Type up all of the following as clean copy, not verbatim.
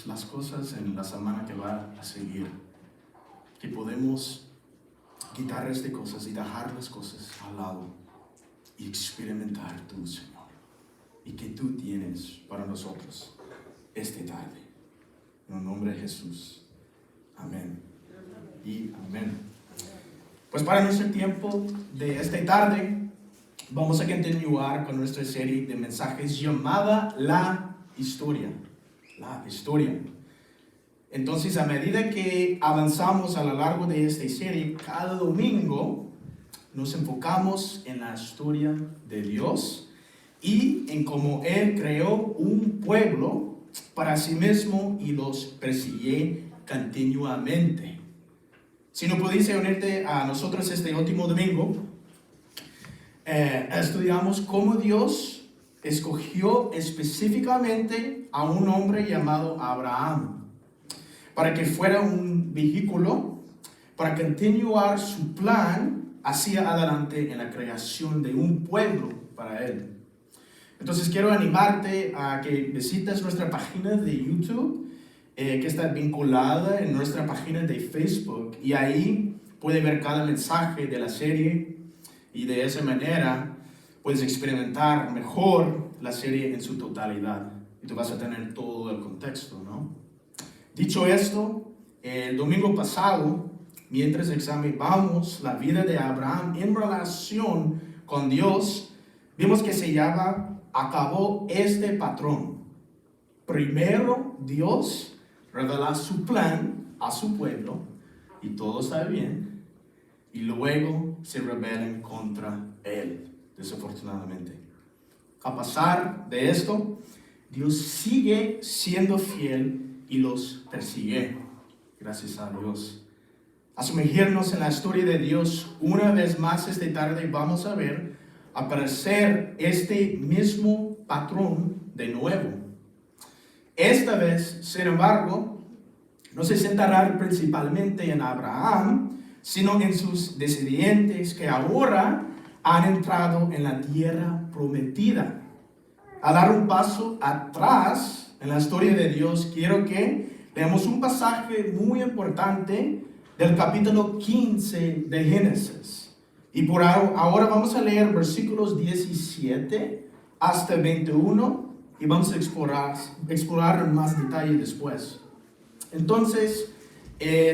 las cosas en la semana que va a seguir. Que podemos quitar estas cosas y dejar las cosas al lado y experimentar tú, Señor, y que tú tienes para nosotros esta tarde. En el nombre de Jesús. Amén. Y amén. Pues para nuestro tiempo de esta tarde, vamos a continuar con nuestra serie de mensajes llamada La Historia. La Historia. Entonces, a medida que avanzamos a lo largo de esta serie, cada domingo nos enfocamos en la historia de Dios y en cómo Él creó un pueblo para sí mismo y los persiguió continuamente. Si no pudiste unirte a nosotros este último domingo, estudiamos cómo Dios escogió específicamente a un hombre llamado Abraham para que fuera un vehículo para continuar su plan hacia adelante en la creación de un pueblo para él. Entonces quiero animarte a que visites nuestra página de YouTube, que está vinculada en nuestra página de Facebook, y ahí puedes ver cada mensaje de la serie y de esa manera puedes experimentar mejor la serie en su totalidad y tú vas a tener todo el contexto, ¿no? Dicho esto, el domingo pasado, mientras examinamos la vida de Abraham en relación con Dios, vimos que se acabó este patrón. Primero, Dios revela su plan a su pueblo y todo está bien, y luego se rebelan contra él, desafortunadamente. A pasar de esto, Dios sigue siendo fiel y los persigue. Gracias a Dios. A sumergirnos en la historia de Dios una vez más esta tarde, vamos a ver aparecer este mismo patrón de nuevo. Esta vez, sin embargo, no se centrará principalmente en Abraham, sino en sus descendientes que ahora han entrado en la tierra prometida. A dar un paso atrás en la historia de Dios, quiero que leamos un pasaje muy importante del capítulo 15 de Génesis. Y por ahora vamos a leer versículos 17 hasta 21 y vamos a explorar en más detalle después. Entonces,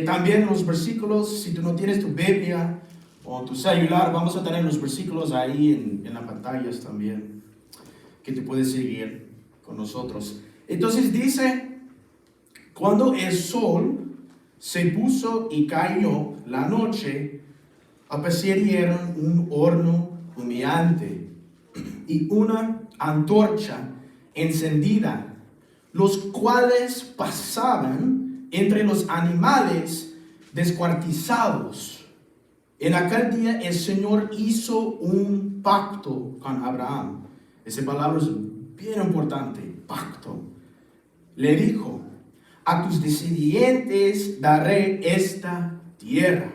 también los versículos, si tú no tienes tu Biblia o tu celular, vamos a tener los versículos ahí en las pantallas también, que te puedes seguir con nosotros. Entonces dice, cuando el sol se puso y cayó la noche, aparecieron un horno humeante y una antorcha encendida, los cuales pasaban entre los animales descuartizados. En aquel día el Señor hizo un pacto con Abraham. Esa palabra es bien importante, pacto. Le dijo, a tus descendientes daré esta tierra,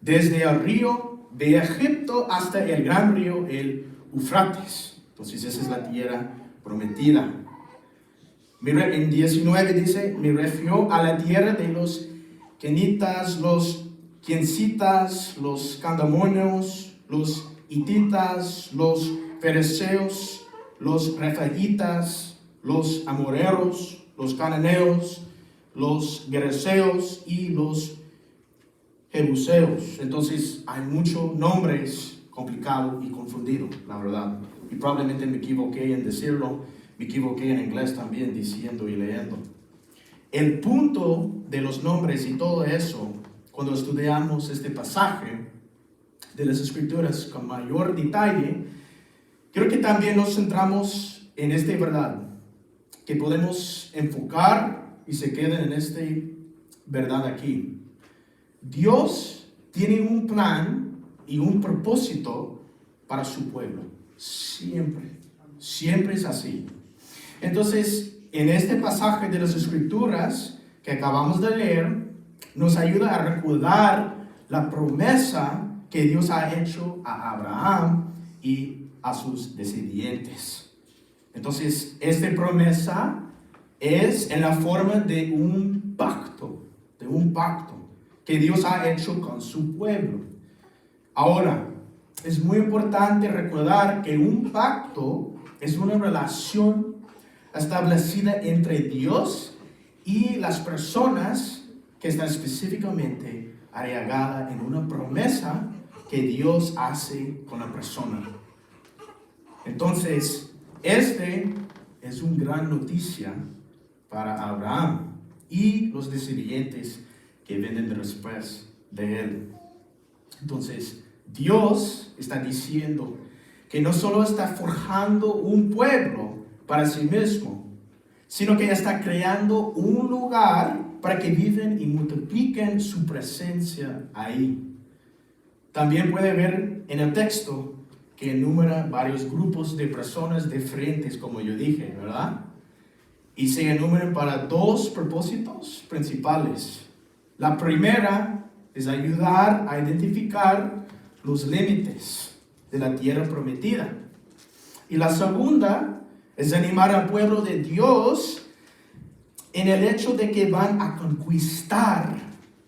desde el río de Egipto hasta el gran río, el Eufrates. Entonces esa es la tierra prometida. Mira, en 19 dice, me refirió a la tierra de los kenitas, los quencitas, los candamonios, los hititas, los fereceos, los refaítas, los amoreros, los cananeos, los gergeseos y los jebuseos. Entonces hay muchos nombres complicados y confundidos, la verdad. Y probablemente me equivoqué en decirlo, me equivoqué en inglés también diciendo y leyendo. El punto de los nombres y todo eso, cuando estudiamos este pasaje de las Escrituras con mayor detalle, creo que también nos centramos en esta verdad, que podemos enfocar y se queden en esta verdad aquí. Dios tiene un plan y un propósito para su pueblo. Siempre, siempre es así. Entonces, en este pasaje de las Escrituras que acabamos de leer, nos ayuda a recordar la promesa que Dios ha hecho a Abraham y a sus descendientes. Entonces, esta promesa es en la forma de un pacto que Dios ha hecho con su pueblo. Ahora, es muy importante recordar que un pacto es una relación establecida entre Dios y las personas que están específicamente arraigadas en una promesa que Dios hace con la persona. Entonces, este es una gran noticia para Abraham y los descendientes que vienen después de él. Entonces, Dios está diciendo que no solo está forjando un pueblo para sí mismo, sino que está creando un lugar para que vivan y multipliquen su presencia ahí. También puede ver en el texto que enumera varios grupos de personas diferentes, como yo dije, ¿verdad? Y se enumeran para dos propósitos principales. La primera es ayudar a identificar los límites de la tierra prometida. Y la segunda es animar al pueblo de Dios en el hecho de que van a conquistar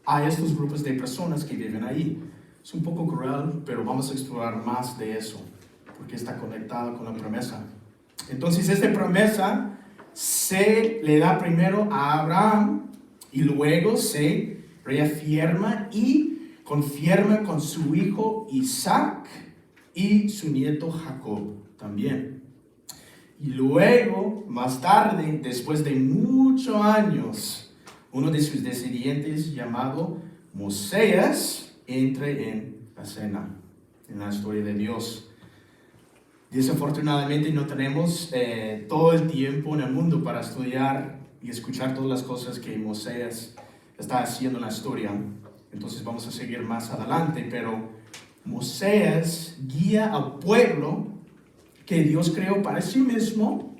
a estos grupos de personas que viven ahí. Es un poco cruel, pero vamos a explorar más de eso, porque está conectado con la promesa. Entonces, esta promesa se le da primero a Abraham y luego se reafirma y confirma con su hijo Isaac y su nieto Jacob también. Y luego, más tarde, después de muchos años, uno de sus descendientes llamado Moisés entra en la escena, en la historia de Dios. Desafortunadamente no tenemos todo el tiempo en el mundo para estudiar y escuchar todas las cosas que Moisés está haciendo en la historia. Entonces vamos a seguir más adelante, pero Moisés guía al pueblo que Dios creó para sí mismo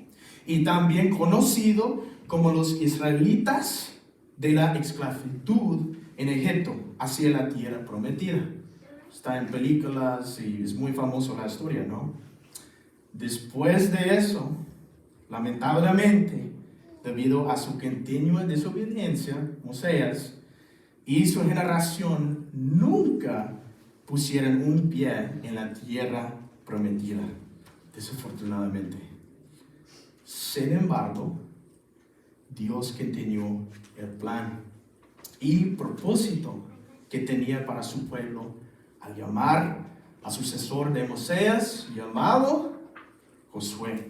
y también conocido como los israelitas de la esclavitud en Egipto hacia la tierra prometida. Está en películas y es muy famoso la historia, ¿no? Después de eso, lamentablemente, debido a su continua desobediencia, Moisés y su generación nunca pusieron un pie en la tierra prometida, desafortunadamente. Sin embargo, Dios continuó el plan y propósito que tenía para su pueblo al llamar al sucesor de Moisés, llamado Josué,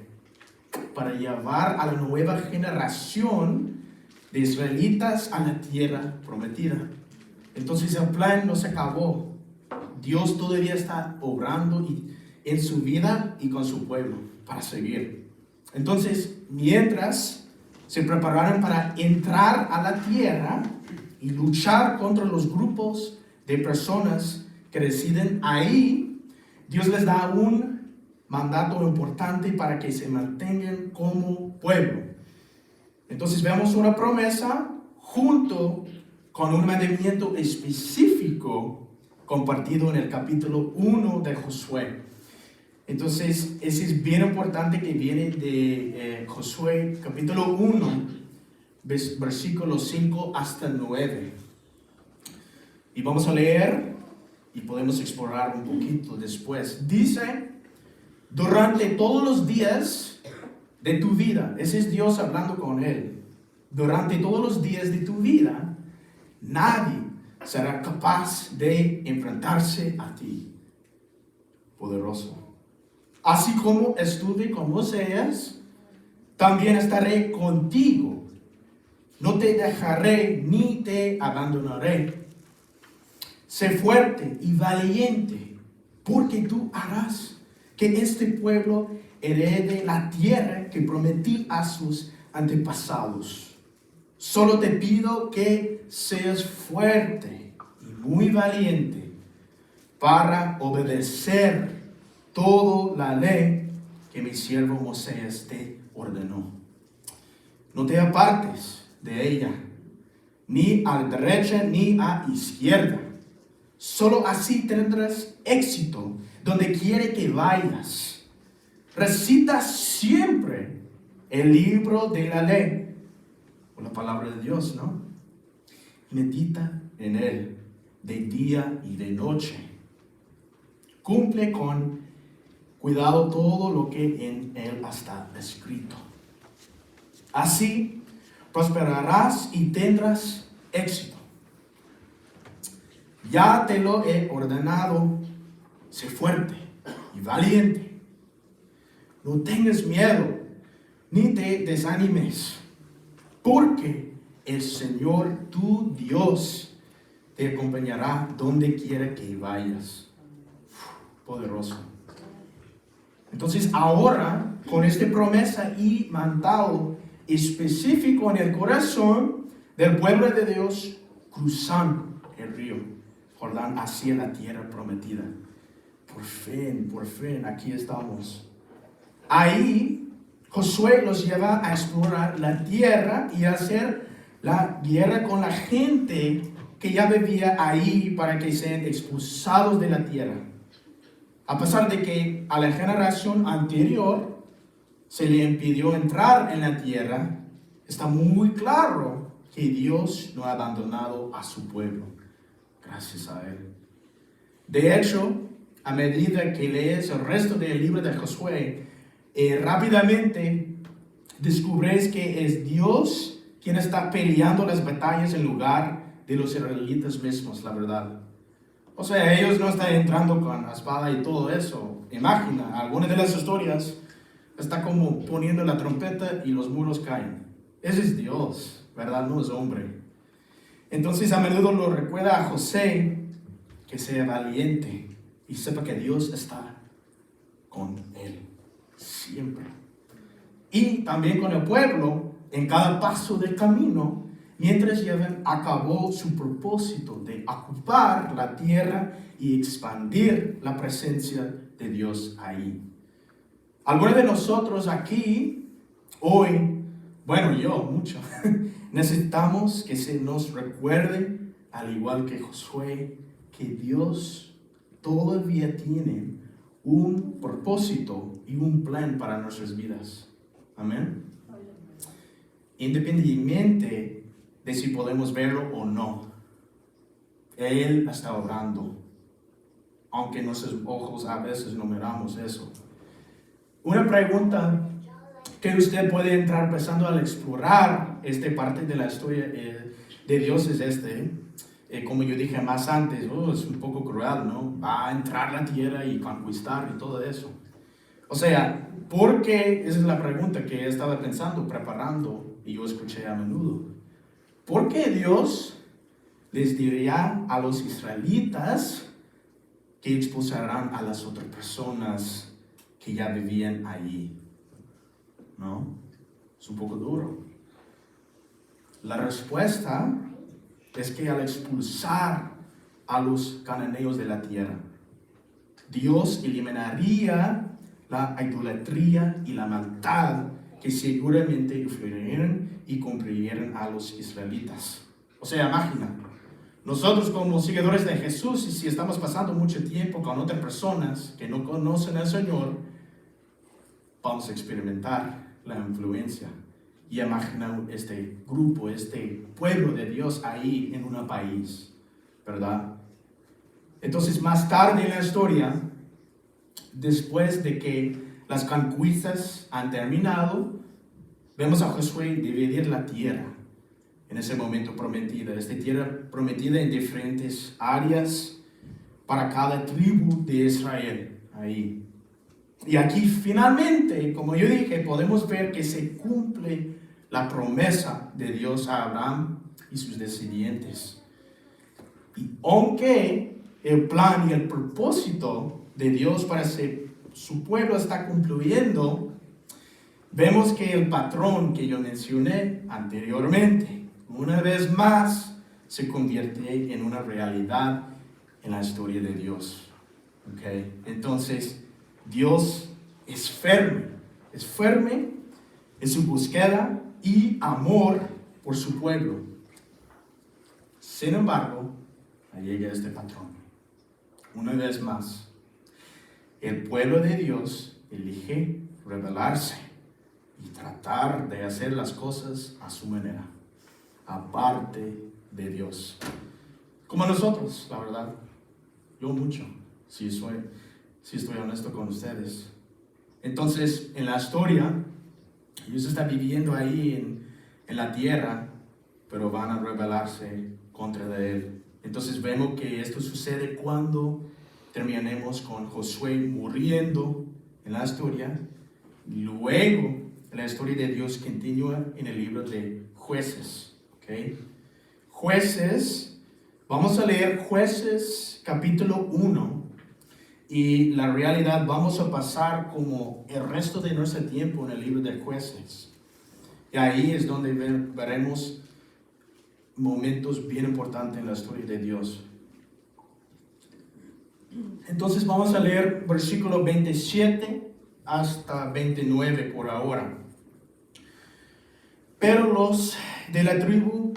para llevar a la nueva generación de israelitas a la tierra prometida. Entonces el plan no se acabó. Dios todavía está obrando en su vida y con su pueblo para seguir. Entonces, mientras se prepararon para entrar a la tierra y luchar contra los grupos de personas que residen ahí, Dios les da un mandato importante para que se mantengan como pueblo. Entonces vemos una promesa junto con un mandamiento específico compartido en el capítulo 1 de Josué. Entonces, ese es bien importante que viene de Josué, capítulo 1, versículos 5 hasta 9. Y vamos a leer y podemos explorar un poquito después. Dice: durante todos los días de tu vida, ese es Dios hablando con él, durante todos los días de tu vida, nadie será capaz de enfrentarse a ti. Poderoso. Así como estuve con Moisés, también estaré contigo. No te dejaré ni te abandonaré. Sé fuerte y valiente, porque tú harás que este pueblo herede la tierra que prometí a sus antepasados. Solo te pido que seas fuerte y muy valiente para obedecer toda la ley que mi siervo Moisés te ordenó. No te apartes de ella, ni a la derecha ni a la izquierda. Solo así tendrás éxito donde quiera que vayas. Recita siempre el libro de la ley. por la palabra de Dios, ¿no? Medita en él de día y de noche. Cumple con cuidado todo lo que en él está escrito. Así prosperarás y tendrás éxito. Ya te lo he ordenado, sé fuerte y valiente. No tengas miedo, ni te desanimes, porque el Señor tu Dios te acompañará donde quiera que vayas. Poderoso. Entonces ahora, con esta promesa y mandato específico en el corazón del pueblo de Dios, cruzando el río Jordán hacia la tierra prometida. Por fin, aquí estamos. Ahí, Josué los lleva a explorar la tierra y a hacer la guerra con la gente que ya vivía ahí para que sean expulsados de la tierra. A pesar de que a la generación anterior se le impidió entrar en la tierra, está muy claro que Dios no ha abandonado a su pueblo. Gracias a Él. De hecho, a medida que lees el resto del libro de Josué, rápidamente descubres que es Dios quien está peleando las batallas en lugar de los israelitas mismos, la verdad. O sea, ellos no están entrando con la espada y todo eso. Imagina, algunas de las historias está como poniendo la trompeta y los muros caen. Ese es Dios, ¿verdad? No es hombre. Entonces a menudo lo recuerda a José que sea valiente y sepa que Dios está con él siempre. Y también con el pueblo en cada paso del camino, mientras llevan a cabo su propósito de ocupar la tierra y expandir la presencia de Dios ahí. Algunos de nosotros aquí, hoy, bueno, yo mucho, necesitamos que se nos recuerde, al igual que Josué, que Dios todavía tiene un propósito y un plan para nuestras vidas. Amén. Independientemente de si podemos verlo o no, Él está obrando, aunque nuestros ojos a veces no miramos eso. Una pregunta que usted puede entrar pensando al explorar esta parte de la historia de Dios es como yo dije más antes, es un poco cruel, ¿no? Va a entrar a la tierra y conquistar y todo eso. O sea, ¿por qué? Esa es la pregunta que estaba pensando, preparando, y yo escuché a menudo. ¿Por qué Dios les diría a los israelitas que expulsarán a las otras personas que ya vivían allí? ¿No? Es un poco duro. La respuesta es que al expulsar a los cananeos de la tierra, Dios eliminaría la idolatría y la maldad que seguramente influirían y cumplirían a los israelitas. O sea, imagina, nosotros como seguidores de Jesús, si estamos pasando mucho tiempo con otras personas que no conocen al Señor, vamos a experimentar la influencia y imaginar este grupo, este pueblo de Dios ahí en un país, ¿verdad? Entonces, más tarde en la historia, después de que las conquistas han terminado, vemos a Josué dividir la tierra en ese momento prometida, esta tierra prometida en diferentes áreas para cada tribu de Israel ahí. Y aquí finalmente, como yo dije, podemos ver que se cumple la promesa de Dios a Abraham y sus descendientes. Y aunque el plan y el propósito de Dios para su pueblo está concluyendo, vemos que el patrón que yo mencioné anteriormente, una vez más, se convierte en una realidad en la historia de Dios. ¿Okay? Entonces, Dios es firme en su búsqueda y amor por su pueblo. Sin embargo, ahí llega este patrón. Una vez más, el pueblo de Dios elige rebelarse y tratar de hacer las cosas a su manera. aparte de Dios. Como nosotros, la verdad. Yo mucho, si estoy honesto con ustedes. Entonces, en la historia, ellos están viviendo ahí en la tierra, pero van a rebelarse contra de él. Entonces vemos que esto sucede cuando terminemos con Josué muriendo en la historia. Luego, la historia de Dios continúa en el libro de Jueces. ¿Okay? Jueces, vamos a leer Jueces capítulo 1. Y la realidad, vamos a pasar como el resto de nuestro tiempo en el libro de Jueces. Y ahí es donde veremos momentos bien importantes en la historia de Dios. Entonces vamos a leer versículo 27 hasta 29 por ahora. Pero los de la tribu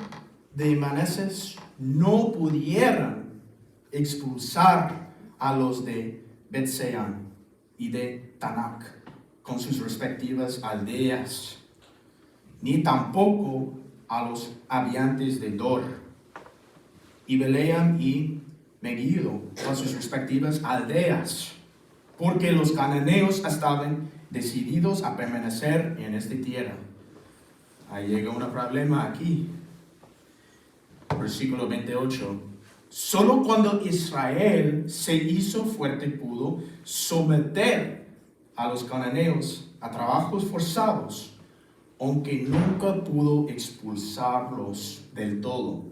de Manasés no pudieron expulsar a los de Bet-Sean y de Tanak con sus respectivas aldeas, ni tampoco a los habitantes de Dor, y Beleam y Megiddo con sus respectivas aldeas, porque los cananeos estaban decididos a permanecer en esta tierra. Ahí llega un problema aquí. Versículo 28. Solo cuando Israel se hizo fuerte pudo someter a los cananeos a trabajos forzados, aunque nunca pudo expulsarlos del todo.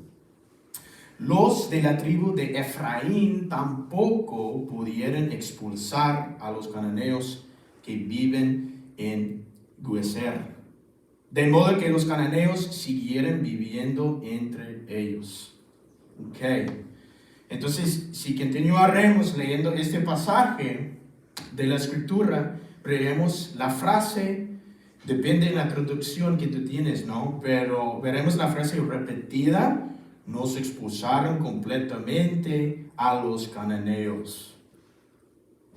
Los de la tribu de Efraín tampoco pudieron expulsar a los cananeos que viven en Gezer, de modo que los cananeos siguieron viviendo entre ellos. Okay. Entonces, si continuaremos leyendo este pasaje de la escritura, veremos la frase, depende de la traducción que tú tienes, ¿no? Pero veremos la frase repetida: nos expulsaron completamente a los cananeos.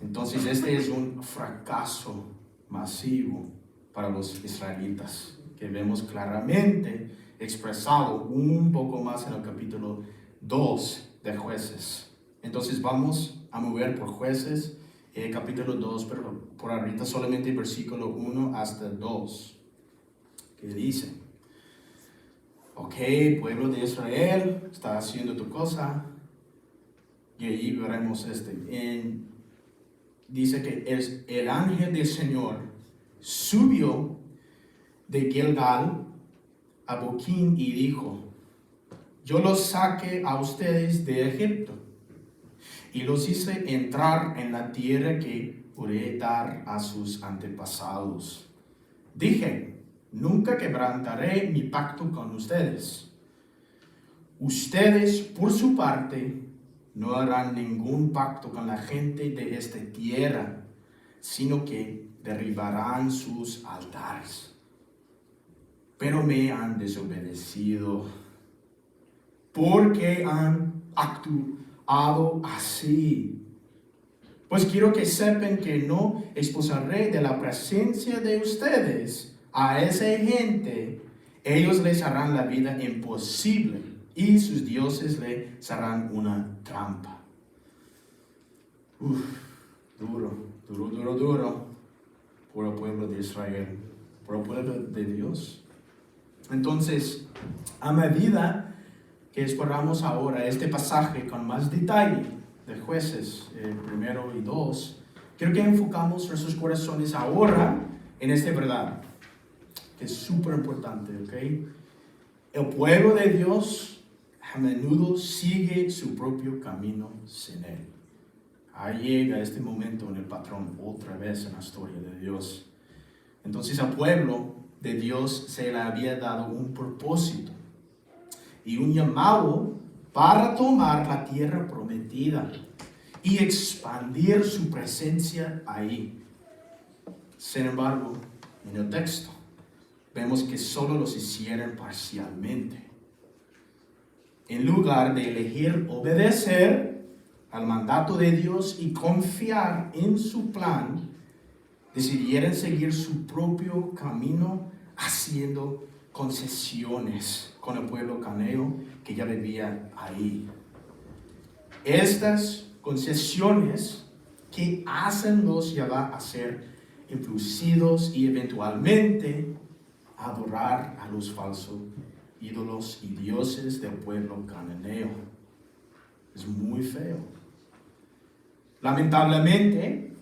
Entonces, este es un fracaso masivo para los israelitas, que vemos claramente expresado un poco más en el capítulo 2 de Jueces. Entonces vamos a mover por Jueces, capítulo 2, pero por ahorita solamente versículo 1 hasta 2, que dice: ok, pueblo de Israel, está haciendo tu cosa. Y ahí veremos dice que el ángel del Señor subió de Gilgal a Boquín y dijo: yo los saqué a ustedes de Egipto y los hice entrar en la tierra que juré dar a sus antepasados. Dije: nunca quebrantaré mi pacto con ustedes. Ustedes, por su parte, no harán ningún pacto con la gente de esta tierra, sino que derribarán sus altares. Pero me han desobedecido, porque han actuado así. Pues quiero que sepan que no expulsaré de la presencia de ustedes a esa gente. Ellos les harán la vida imposible y sus dioses les harán una trampa. Duro por el pueblo de Israel, por el pueblo de Dios. Entonces, a medida que exploramos ahora este pasaje con más detalle de Jueces, primero y 2, quiero que enfocamos nuestros corazones ahora en esta verdad, que es súper importante, ¿ok? El pueblo de Dios a menudo sigue su propio camino sin Él. Ahí llega este momento en el patrón otra vez en la historia de Dios. Entonces al pueblo de Dios se le había dado un propósito y un llamado para tomar la tierra prometida y expandir su presencia ahí. Sin embargo, en el texto vemos que solo los hicieron parcialmente. En lugar de elegir obedecer al mandato de Dios y confiar en su plan, decidieron seguir su propio camino haciendo concesiones con el pueblo cananeo que ya vivía ahí. Estas concesiones que hacen los Yahveh a ser influidos y eventualmente adorar a los falsos ídolos y dioses del pueblo cananeo. Es muy feo. Lamentablemente,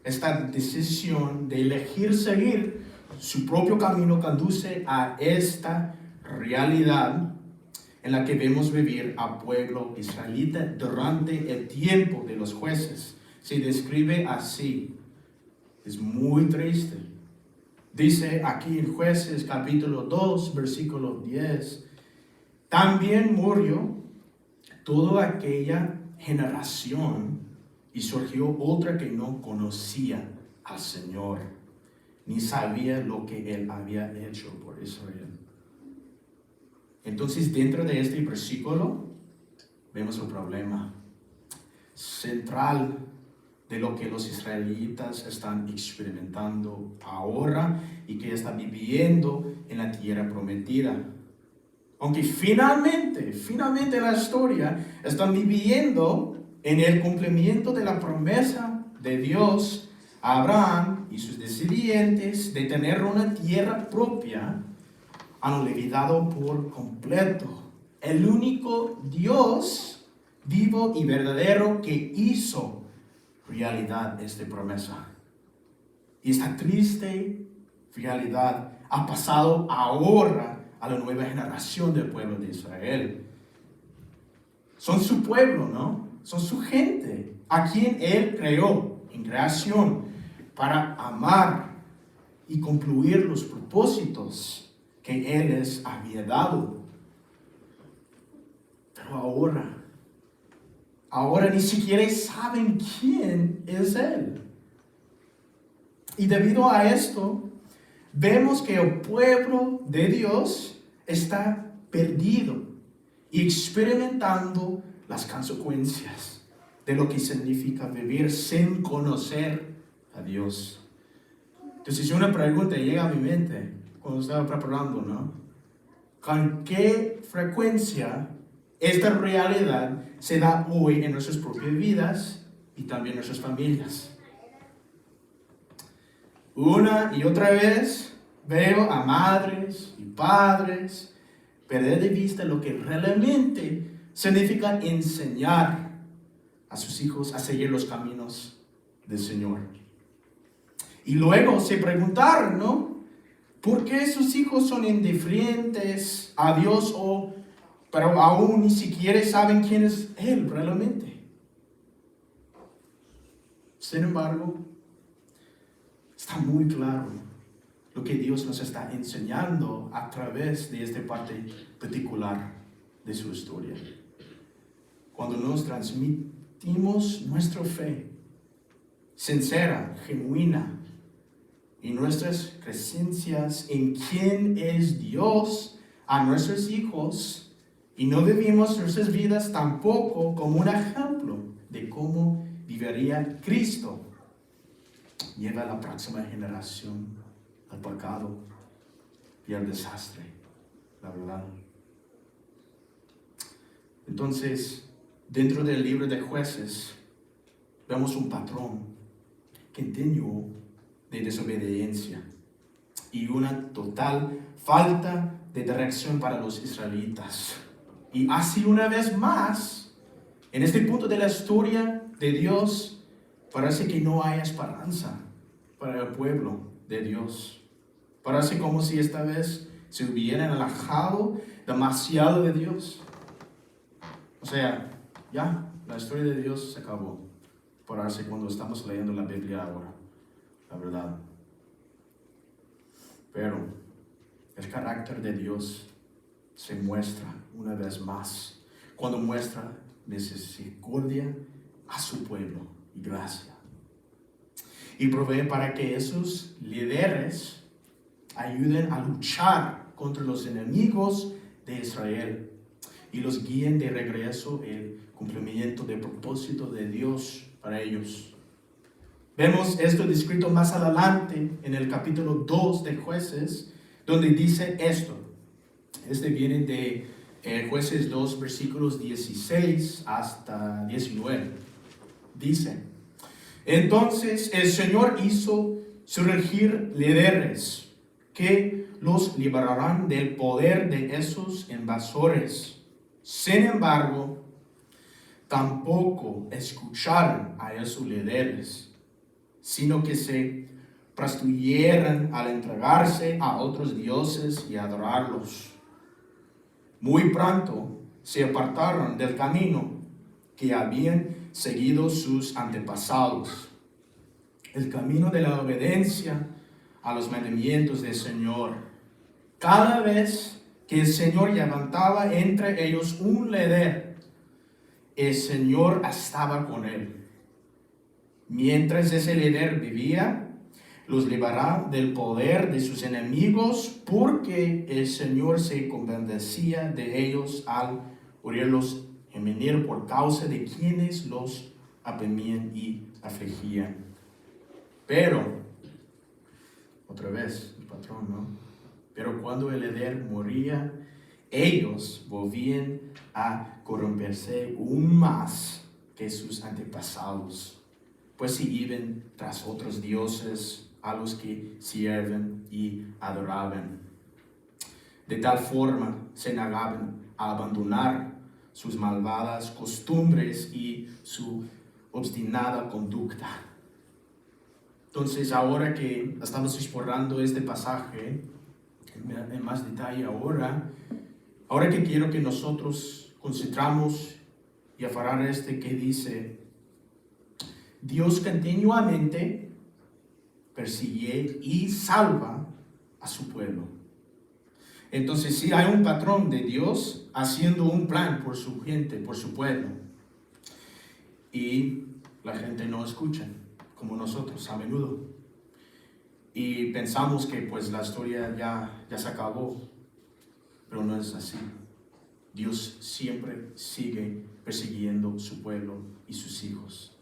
esta decisión de elegir seguir su propio camino conduce a esta realidad en la que vemos vivir al pueblo israelita durante el tiempo de los jueces. Se describe así. Es muy triste. Dice aquí en Jueces capítulo 2, versículo 10. También murió toda aquella generación y surgió otra que no conocía al Señor, ni sabía lo que Él había hecho por Israel. Entonces, dentro de este versículo, vemos el problema central de lo que los israelitas están experimentando ahora y que están viviendo en la tierra prometida. Aunque finalmente en la historia están viviendo en el cumplimiento de la promesa de Dios a Abraham y sus descendientes de tener una tierra propia, han olvidado por completo el único Dios vivo y verdadero que hizo realidad esta promesa. Y esta triste realidad ha pasado ahora a la nueva generación del pueblo de Israel. Son su pueblo, ¿no? Son su gente, a quien Él creó en creación para amar y concluir los propósitos que Él les había dado. Pero ahora ni siquiera saben quién es Él. Y debido a esto, vemos que el pueblo de Dios está perdido y experimentando las consecuencias de lo que significa vivir sin conocer a Dios. Entonces una pregunta llega a mi mente cuando estaba preparando, ¿no? ¿Con qué frecuencia esta realidad se da hoy en nuestras propias vidas y también en nuestras familias? Una y otra vez veo a madres y padres perder de vista lo que realmente significa enseñar a sus hijos a seguir los caminos del Señor. Y luego se preguntaron, ¿no? ¿Por qué sus hijos son indiferentes a Dios pero aún ni siquiera saben quién es Él realmente? Sin embargo, está muy claro lo que Dios nos está enseñando a través de esta parte particular de su historia. Cuando nos transmitimos nuestra fe sincera, genuina, y nuestras creencias en quién es Dios a nuestros hijos, y no vivimos nuestras vidas tampoco como un ejemplo de cómo viviría Cristo, lleva a la próxima generación al pecado y al desastre, la verdad. Entonces, dentro del libro de Jueces, vemos un patrón continuo de desobediencia y una total falta de dirección para los israelitas. Y así una vez más, en este punto de la historia de Dios, parece que no hay esperanza para el pueblo de Dios. Parece como si esta vez se hubieran alejado demasiado de Dios. O sea, ya, la historia de Dios se acabó. Parece cuando estamos leyendo la Biblia ahora, la verdad. Pero el carácter de Dios se muestra una vez más cuando muestra misericordia a su pueblo y gracia. Y provee para que esos líderes ayuden a luchar contra los enemigos de Israel y los guíen de regreso el cumplimiento del propósito de Dios para ellos. Vemos esto descrito más adelante en el capítulo 2 de Jueces, donde dice esto: Este viene de Jueces 2, versículos 16 hasta 19. Dice: entonces el Señor hizo surgir líderes que los librarán del poder de esos invasores. Sin embargo, tampoco escucharon a esos líderes, sino que se prostituyeron al entregarse a otros dioses y adorarlos. Muy pronto se apartaron del camino que habían seguido sus antepasados, el camino de la obediencia a los mandamientos del Señor. Cada vez que el Señor levantaba entre ellos un líder, el Señor estaba con él. Mientras ese líder vivía, los librará del poder de sus enemigos, porque el Señor se compadecía de ellos al oírlos gemir por causa de quienes los oprimían y afligían. Pero, otra vez, el patrón, ¿no? Pero cuando el líder moría, ellos volvían a corromperse aún más que sus antepasados, pues se iban tras otros dioses a los que sirven y adoraban. De tal forma se negaban a abandonar sus malvadas costumbres y su obstinada conducta. Entonces, ahora que estamos explorando este pasaje en más detalle ahora que quiero que nosotros concentramos y afarar que dice: Dios continuamente persigue y salva a su pueblo. Entonces, sí hay un patrón de Dios haciendo un plan por su gente, por su pueblo. Y la gente no escucha, como nosotros a menudo. Y pensamos que pues la historia ya se acabó, pero no es así. Dios siempre sigue persiguiendo su pueblo y sus hijos.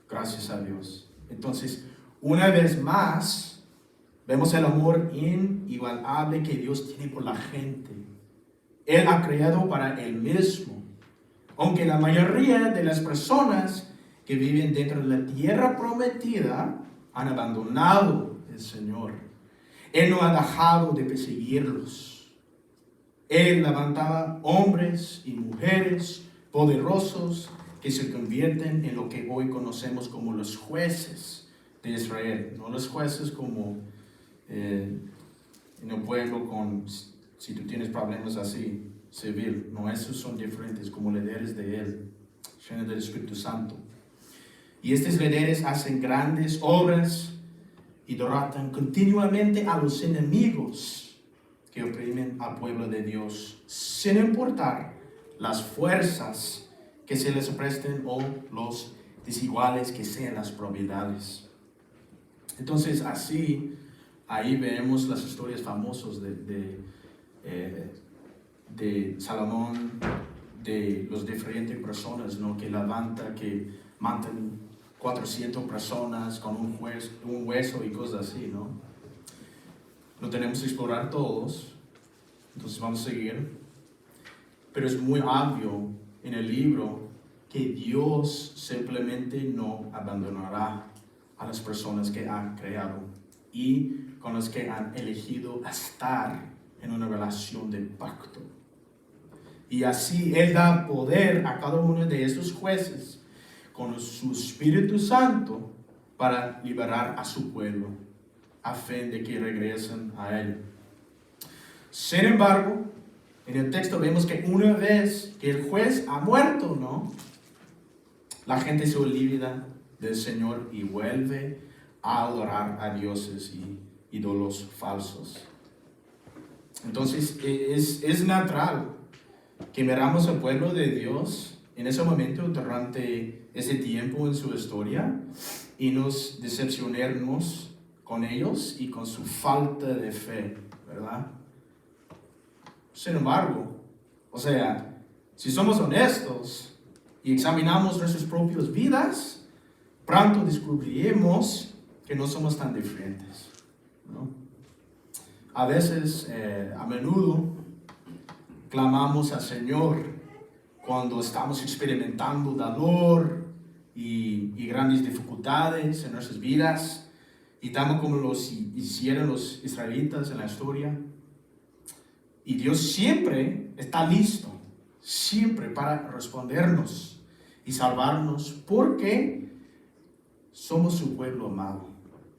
Gracias a Dios. Entonces, una vez más, vemos el amor inigualable que Dios tiene por la gente. Él ha creado para Él mismo. Aunque la mayoría de las personas que viven dentro de la tierra prometida han abandonado al Señor, Él no ha dejado de perseguirlos. Él levantaba hombres y mujeres poderosos que se convierten en lo que hoy conocemos como los jueces de Israel. No los jueces como en el pueblo si tú tienes problemas así, civil. No, esos son diferentes, como líderes de Él, llenos del Espíritu Santo. Y estos líderes hacen grandes obras y derrotan continuamente a los enemigos que oprimen al pueblo de Dios, sin importar las fuerzas que se les presten o los desiguales que sean las probabilidades. Entonces, ahí vemos las historias famosas de Salomón, de las diferentes personas, ¿no? Que matan 400 personas con un hueso y cosas así, ¿no? No tenemos que explorar todos, entonces vamos a seguir. Pero es muy obvio en el libro que Dios simplemente no abandonará a las personas que ha creado y con las que han elegido estar en una relación de pacto. Y así Él da poder a cada uno de esos jueces con su Espíritu Santo para liberar a su pueblo, a fin de que regresen a Él. Sin embargo, en el texto vemos que una vez que el juez ha muerto, ¿no? La gente se olvida del Señor y vuelve a adorar a dioses y ídolos falsos. Entonces, es natural que miramos al pueblo de Dios en ese momento, durante ese tiempo en su historia, y nos decepcionemos con ellos y con su falta de fe, ¿verdad? Sin embargo, si somos honestos y examinamos nuestras propias vidas, pronto descubriremos que no somos tan diferentes, ¿no? A veces, a menudo, clamamos al Señor cuando estamos experimentando dolor y grandes dificultades en nuestras vidas, y tal como los hicieron los israelitas en la historia. Y Dios siempre está listo, siempre para respondernos y salvarnos, porque somos su pueblo amado,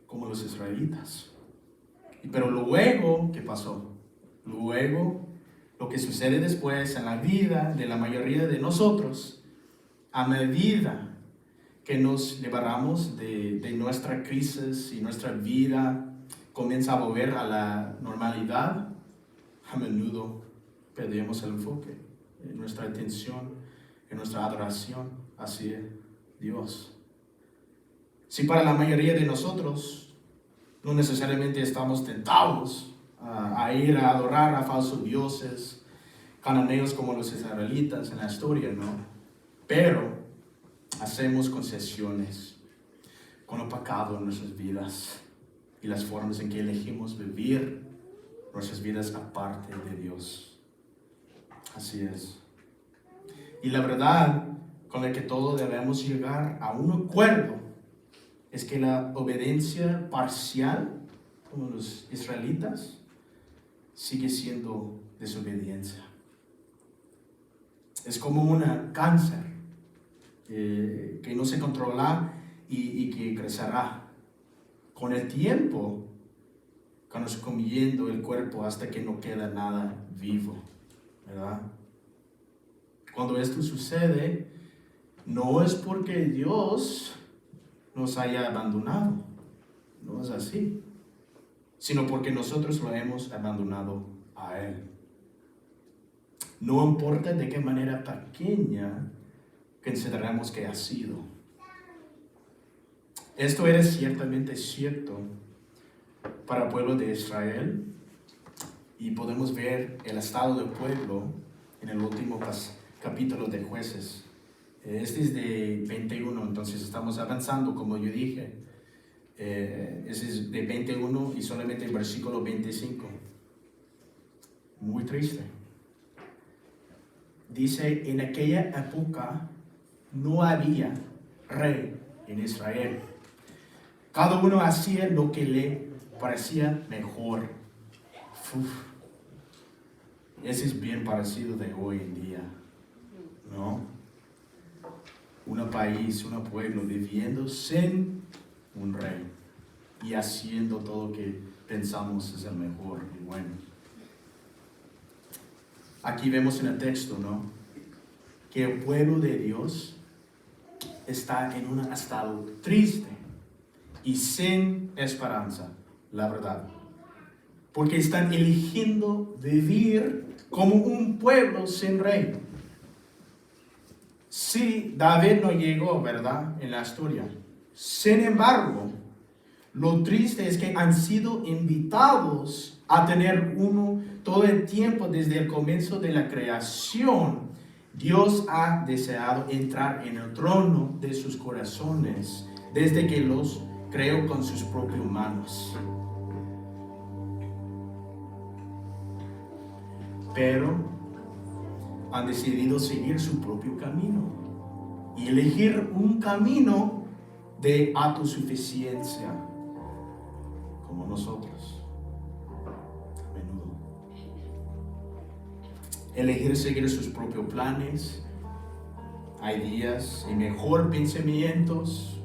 como los israelitas. Pero luego, ¿qué pasó? Luego, lo que sucede después en la vida de la mayoría de nosotros, a medida que nos liberamos de nuestra crisis y nuestra vida comienza a volver a la normalidad, a menudo perdemos el enfoque, en nuestra atención, en nuestra adoración hacia Dios. Si para la mayoría de nosotros no necesariamente estamos tentados a ir a adorar a falsos dioses, cananeos como los israelitas en la historia, ¿no? Pero hacemos concesiones con el pecado en nuestras vidas y las formas en que elegimos vivir nuestras vidas aparte de Dios. Así es. Y la verdad con la que todos debemos llegar a un acuerdo es que la obediencia parcial, como los israelitas, sigue siendo desobediencia. Es como un cáncer que no se controla y que crecerá. Con el tiempo, cuando se comiendo el cuerpo hasta que no queda nada vivo, ¿verdad? Cuando esto sucede, no es porque Dios nos haya abandonado, no es así, sino porque nosotros lo hemos abandonado a Él. No importa de qué manera pequeña consideramos que ha sido. Esto era ciertamente cierto para el pueblo de Israel, y podemos ver el estado del pueblo en el último capítulo de Jueces. Este es de 21, entonces estamos avanzando, como yo dije. Este es de 21 y solamente el versículo 25. Muy triste. Dice, en aquella época no había rey en Israel. Cada uno hacía lo que le parecía mejor. Ese es bien parecido de hoy en día, ¿no? Un país, un pueblo viviendo sin un rey y haciendo todo lo que pensamos es el mejor y bueno. Aquí vemos en el texto, ¿no?, que el pueblo de Dios está en un estado triste y sin esperanza, la verdad. Porque están eligiendo vivir como un pueblo sin rey. Sí, David no llegó, ¿verdad?, en la historia. Sin embargo, lo triste es que han sido invitados a tener uno todo el tiempo desde el comienzo de la creación. Dios ha deseado entrar en el trono de sus corazones desde que los creó con sus propias manos. Pero han decidido seguir su propio camino y elegir un camino de autosuficiencia, como nosotros a menudo. Elegir seguir sus propios planes, ideas y mejor pensamientos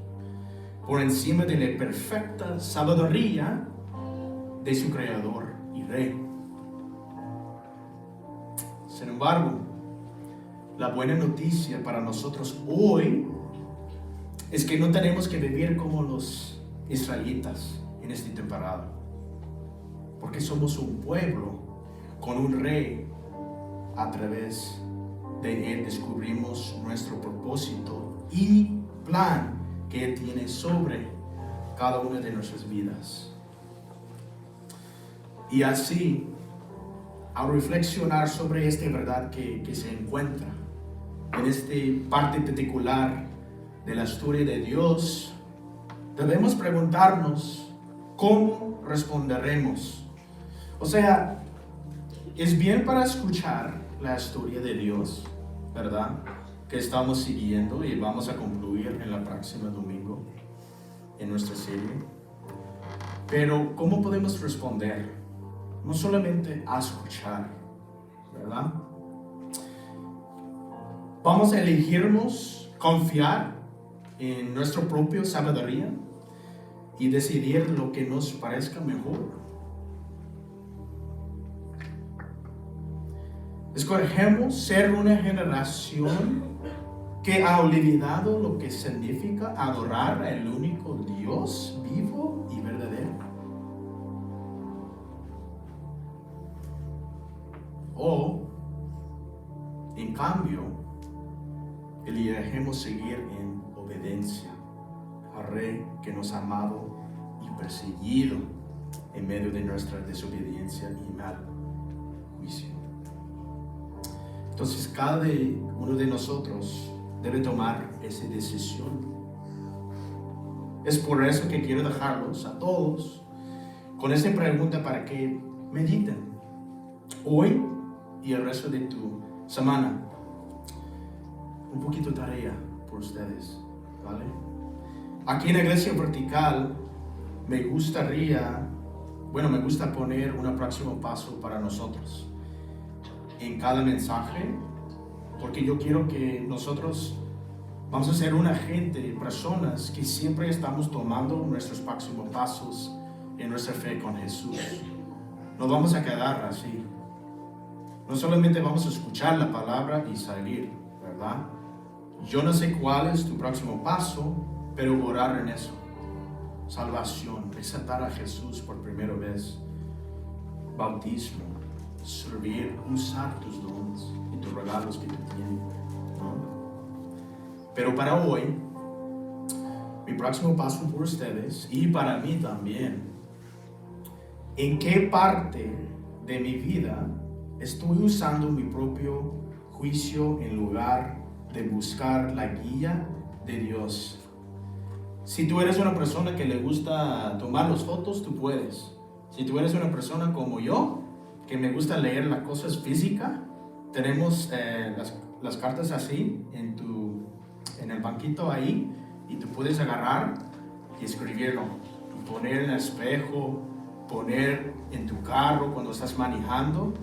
por encima de la perfecta sabiduría de su Creador y Rey. Sin embargo, la buena noticia para nosotros hoy es que no tenemos que vivir como los israelitas en este temporada, porque somos un pueblo con un rey. A través de Él descubrimos nuestro propósito y plan que Él tiene sobre cada una de nuestras vidas. Y así, al reflexionar sobre esta verdad que se encuentra en esta parte particular de la historia de Dios, debemos preguntarnos cómo responderemos. O sea, es bien para escuchar la historia de Dios, ¿verdad? Que estamos siguiendo y vamos a concluir en la próxima domingo en nuestra serie. Pero ¿cómo podemos responder? No solamente a escuchar, ¿verdad? Vamos a elegirnos confiar en nuestra propia sabiduría y decidir lo que nos parezca mejor. Escogemos ser una generación que ha olvidado lo que significa adorar al único Dios vivo y verdadero. O, en cambio, elegimos seguir en obediencia al Rey que nos ha amado y perseguido en medio de nuestra desobediencia y mal juicio. Entonces, cada uno de nosotros debe tomar esa decisión. Es por eso que quiero dejarlos a todos con esta pregunta para que mediten hoy y el resto de tu semana. Un poquito de tarea por ustedes, ¿vale? Aquí en la Iglesia Vertical me gusta poner un próximo paso para nosotros en cada mensaje, porque yo quiero que nosotros vamos a ser una gente, personas que siempre estamos tomando nuestros próximos pasos en nuestra fe con Jesús. No vamos a quedar así. No solamente vamos a escuchar la palabra y salir, ¿verdad? Yo no sé cuál es tu próximo paso, pero orar en eso. Salvación, aceptar a Jesús por primera vez, bautismo, servir, usar tus dones y tus regalos que tú tienes, ¿no? Pero para hoy, mi próximo paso por ustedes y para mí también, ¿en qué parte de mi vida estoy usando mi propio juicio en lugar de buscar la guía de Dios? Si tú eres una persona que le gusta tomar las fotos, tú puedes. Si tú eres una persona como yo, que me gusta leer las cosas físicas, tenemos las cartas así en el banquito ahí, y tú puedes agarrar y escribirlo, y poner en el espejo, poner en tu carro cuando estás manejando.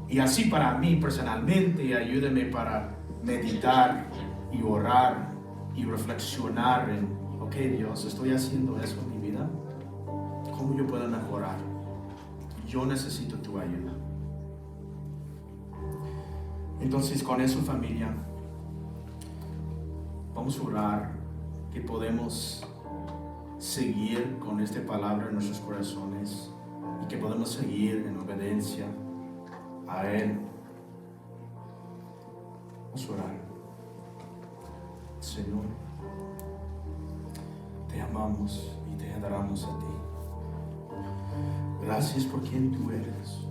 Y así para mí personalmente, ayúdame para meditar y orar y reflexionar en, ok Dios, estoy haciendo eso en mi vida, ¿cómo yo puedo mejorar? Yo necesito tu ayuda. Entonces, con eso, familia, vamos a orar que podemos seguir con esta palabra en nuestros corazones y que podemos seguir en obediencia a Él. Vamos a orar. Señor, te amamos y te adoramos a ti. Gracias por quien tú eres.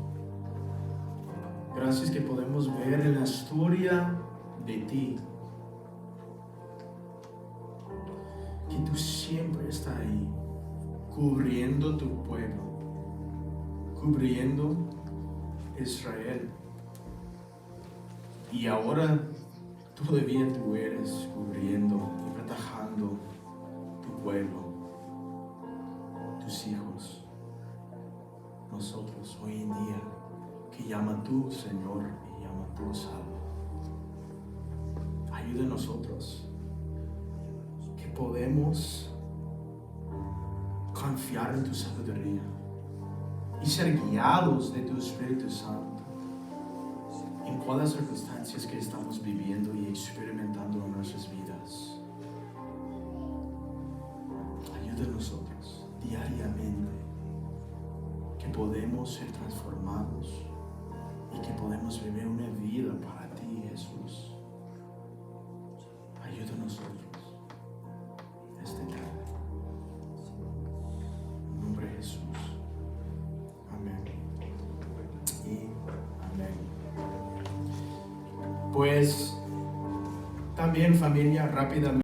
Gracias que podemos ver en la historia de ti que tú siempre estás ahí, cubriendo tu pueblo, cubriendo Israel. Y ahora todavía tú eres cubriendo y protegiendo tu pueblo, tus hijos, nosotros hoy en día, que llama tú Señor y llama tú Salvo. Ayuda a nosotros que podemos confiar en tu sabiduría y ser guiados de tu Espíritu Santo en cuáles circunstancias que estamos viviendo y experimentando en nuestras vidas. Ayuda a nosotros diariamente que podemos ser transformados y que podemos vivir una vida para ti, Jesús. Ayuda a nosotros esta tarde. En nombre de Jesús. Amén. Y amén. Pues también, familia, rápidamente.